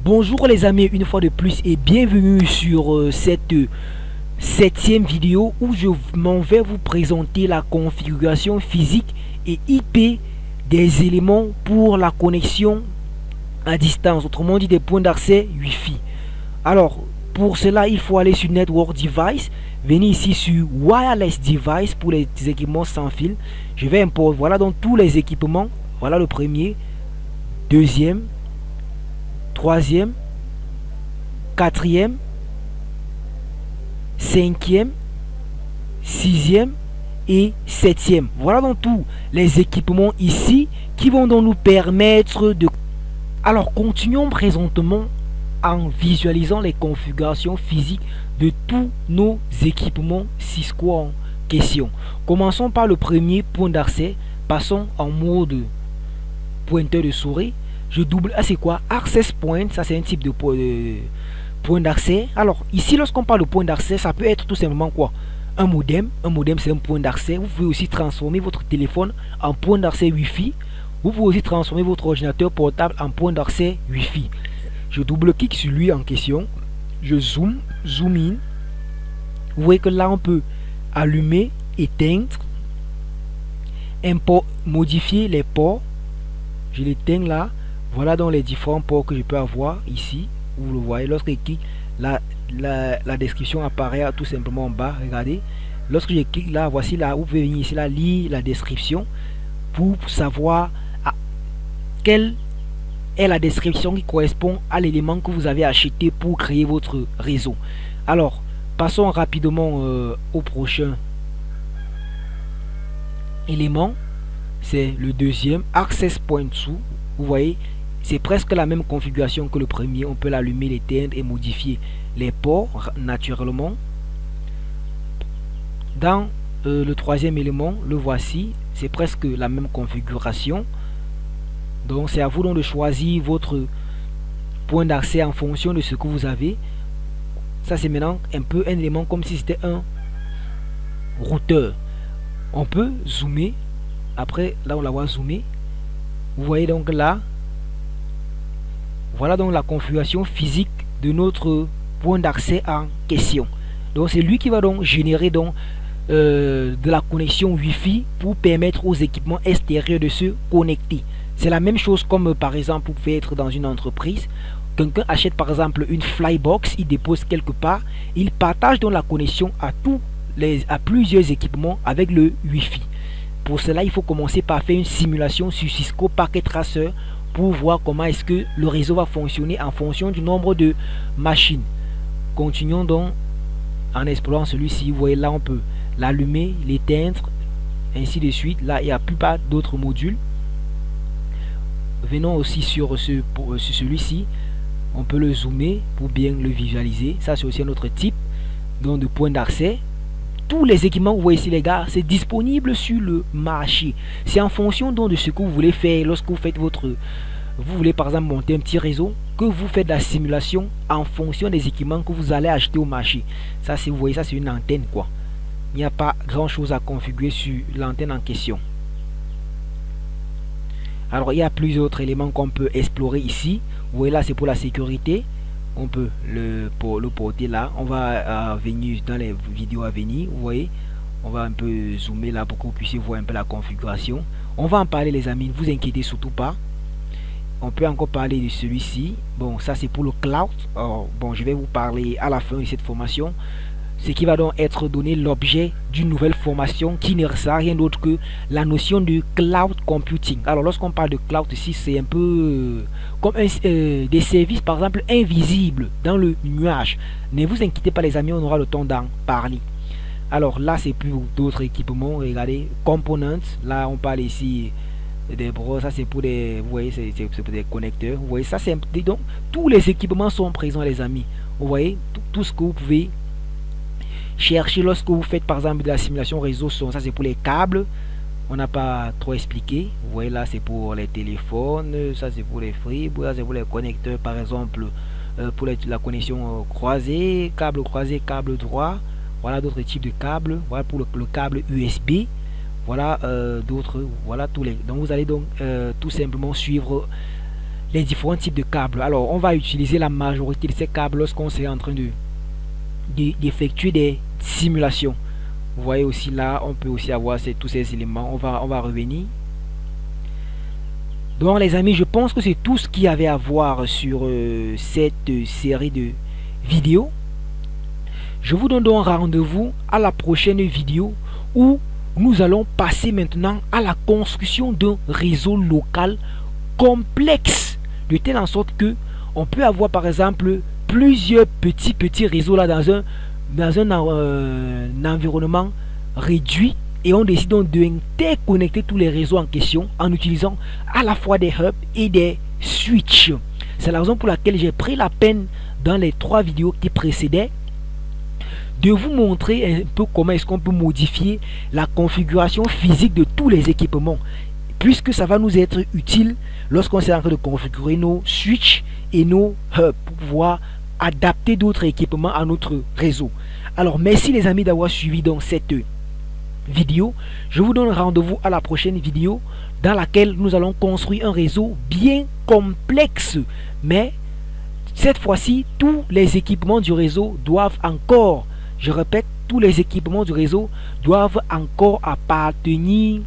Bonjour les amis, une fois de plus et bienvenue sur cette septième vidéo où je m'en vais vous présenter la configuration physique et IP des éléments pour la connexion à distance, autrement dit des points d'accès Wi-Fi. Alors pour cela il faut aller sur Network Device, venir ici sur Wireless Device pour les équipements sans fil. Je vais importer, voilà donc tous les équipements, voilà le premier, deuxième, troisième, quatrième, cinquième, sixième et septième. Voilà donc tous les équipements ici qui vont donc nous permettre de... Alors continuons présentement en visualisant les configurations physiques de tous nos équipements Cisco en question. Commençons par le premier point d'accès. Passons en mode pointeur de souris. Je double, c'est quoi? Access point, ça c'est un type de point d'accès. Alors ici lorsqu'on parle de point d'accès, ça peut être tout simplement quoi? Un modem c'est un point d'accès. Vous pouvez aussi transformer votre téléphone en point d'accès Wi-Fi. Vous pouvez aussi transformer votre ordinateur portable en point d'accès Wi-Fi. Je double-clique sur lui en question. Je zoom in. Vous voyez que là on peut allumer, éteindre, modifier les ports. Je l'éteins là. Voilà donc les différents ports que je peux avoir ici. Vous le voyez, lorsque je clique, la description apparaît tout simplement en bas. Regardez, lorsque je clique là, voici là, vous pouvez venir ici là, lire la description pour savoir quelle est la description qui correspond à l'élément que vous avez acheté pour créer votre réseau. Alors, passons rapidement au prochain élément. C'est le deuxième, Access Point sous. Vous voyez, c'est presque la même configuration que le premier. On peut l'allumer, l'éteindre et modifier les ports naturellement. Dans le troisième élément, le voici. C'est presque la même configuration. Donc c'est à vous donc de choisir votre point d'accès en fonction de ce que vous avez. Ça c'est maintenant un peu un élément comme si c'était un routeur. On peut zoomer. Après là on la voit zoomer. Vous voyez donc là. Voilà donc la configuration physique de notre point d'accès en question. Donc c'est lui qui va donc générer donc de la connexion Wi-Fi pour permettre aux équipements extérieurs de se connecter. C'est la même chose comme par exemple vous pouvez être dans une entreprise. Quelqu'un achète par exemple une Flybox, il dépose quelque part, il partage donc la connexion à plusieurs équipements avec le Wi-Fi. Pour cela il faut commencer par faire une simulation sur Cisco Packet Tracer pour voir comment est-ce que le réseau va fonctionner en fonction du nombre de machines. Continuons donc en explorant celui-ci. Vous voyez là on peut l'allumer, l'éteindre, ainsi de suite. Là il n'y a plus pas d'autres modules. Venons aussi sur celui-ci. On peut le zoomer pour bien le visualiser. Ça c'est aussi un autre type donc de point d'accès. Tous les équipements, vous voyez ici les gars, c'est disponible sur le marché. C'est en fonction donc de ce que vous voulez faire lorsque vous faites vous voulez par exemple monter un petit réseau, que vous faites la simulation en fonction des équipements que vous allez acheter au marché. Ça c'est, vous voyez, ça c'est une antenne quoi. Il n'y a pas grand chose à configurer sur l'antenne en question. Alors il y a plusieurs autres éléments qu'on peut explorer ici. Vous voyez là c'est pour la sécurité. On peut le porter là. On va venir dans les vidéos à venir. Vous voyez, on va un peu zoomer là pour que vous puissiez voir un peu la configuration. On va en parler les amis, ne vous inquiétez surtout pas. On peut encore parler de celui-ci. Bon, ça c'est pour le cloud. Alors, bon, je vais vous parler à la fin de cette formation. Ce qui va donc être donné l'objet d'une nouvelle formation qui ne sert à rien d'autre que la notion de cloud computing. Alors lorsqu'on parle de cloud ici, c'est un peu comme des services par exemple invisibles dans le nuage. Ne vous inquiétez pas les amis, on aura le temps d'en parler. Alors là c'est pour d'autres équipements. Regardez, components. Là on parle ici des bros, ça c'est pour des, vous voyez, c'est pour des connecteurs. Vous voyez, ça c'est donc tous les équipements sont présents les amis. Vous voyez tout ce que vous pouvez chercher lorsque vous faites par exemple de la simulation réseau son. Ça c'est pour les câbles, on n'a pas trop expliqué. Vous voyez là c'est pour les téléphones, ça c'est pour les fribos, ça c'est pour les connecteurs par exemple pour la connexion croisée, câble croisé, câble droit. Voilà d'autres types de câbles. Voilà pour le câble USB. Voilà d'autres, voilà tous les. Donc vous allez donc tout simplement suivre les différents types de câbles. Alors, on va utiliser la majorité de ces câbles lorsqu'on est en train d'effectuer des simulations. Vous voyez aussi là, on peut aussi avoir tous ces éléments. On va revenir. Donc les amis, je pense que c'est tout ce qu'il y avait à voir sur cette série de vidéos. Je vous donne donc rendez-vous à la prochaine vidéo où nous allons passer maintenant à la construction d'un réseau local complexe, de telle en sorte que on peut avoir par exemple plusieurs petits réseaux là dans un environnement réduit, et on décide donc d'interconnecter tous les réseaux en question en utilisant à la fois des hubs et des switches. C'est la raison pour laquelle j'ai pris la peine dans les 3 vidéos qui précédaient de vous montrer un peu comment est-ce qu'on peut modifier la configuration physique de tous les équipements, puisque ça va nous être utile lorsqu'on s'est en train de configurer nos switches et nos hubs pour pouvoir adapter d'autres équipements à notre réseau. Alors merci les amis d'avoir suivi donc cette vidéo. Je vous donne rendez-vous à la prochaine vidéo dans laquelle nous allons construire un réseau bien complexe, mais cette fois-ci tous les équipements du réseau doivent encore, je répète, tous les équipements du réseau doivent encore appartenir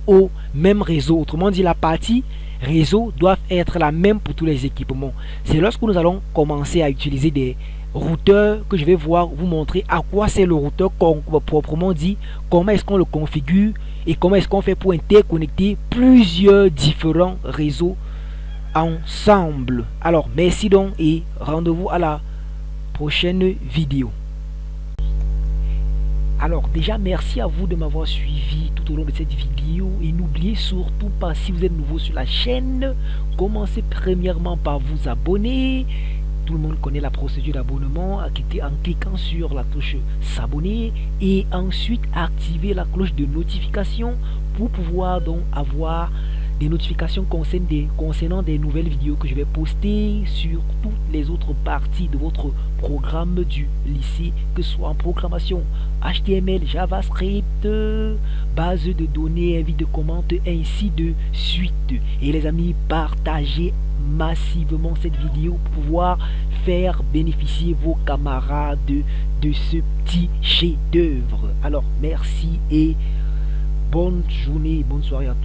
au même réseau. Autrement dit, la partie réseau doit être la même pour tous les équipements. C'est lorsque nous allons commencer à utiliser des routeurs que je vais vous montrer à quoi c'est le routeur proprement dit, comment est-ce qu'on le configure et comment est-ce qu'on fait pour interconnecter plusieurs différents réseaux ensemble. Alors merci donc et rendez-vous à la prochaine vidéo. Alors déjà merci à vous de m'avoir suivi tout au long de cette vidéo, et n'oubliez surtout pas, si vous êtes nouveau sur la chaîne, commencez premièrement par vous abonner. Tout le monde connaît la procédure d'abonnement en cliquant sur la touche s'abonner, et ensuite activer la cloche de notification pour pouvoir donc avoir des notifications concernant des nouvelles vidéos que je vais poster sur toutes les autres parties de votre programme du lycée, que ce soit en programmation HTML, JavaScript, base de données, avis de commande, ainsi de suite. Et les amis, partagez massivement cette vidéo pour pouvoir faire bénéficier vos camarades de ce petit chef-d'œuvre. Alors merci et bonne journée, bonne soirée à tous.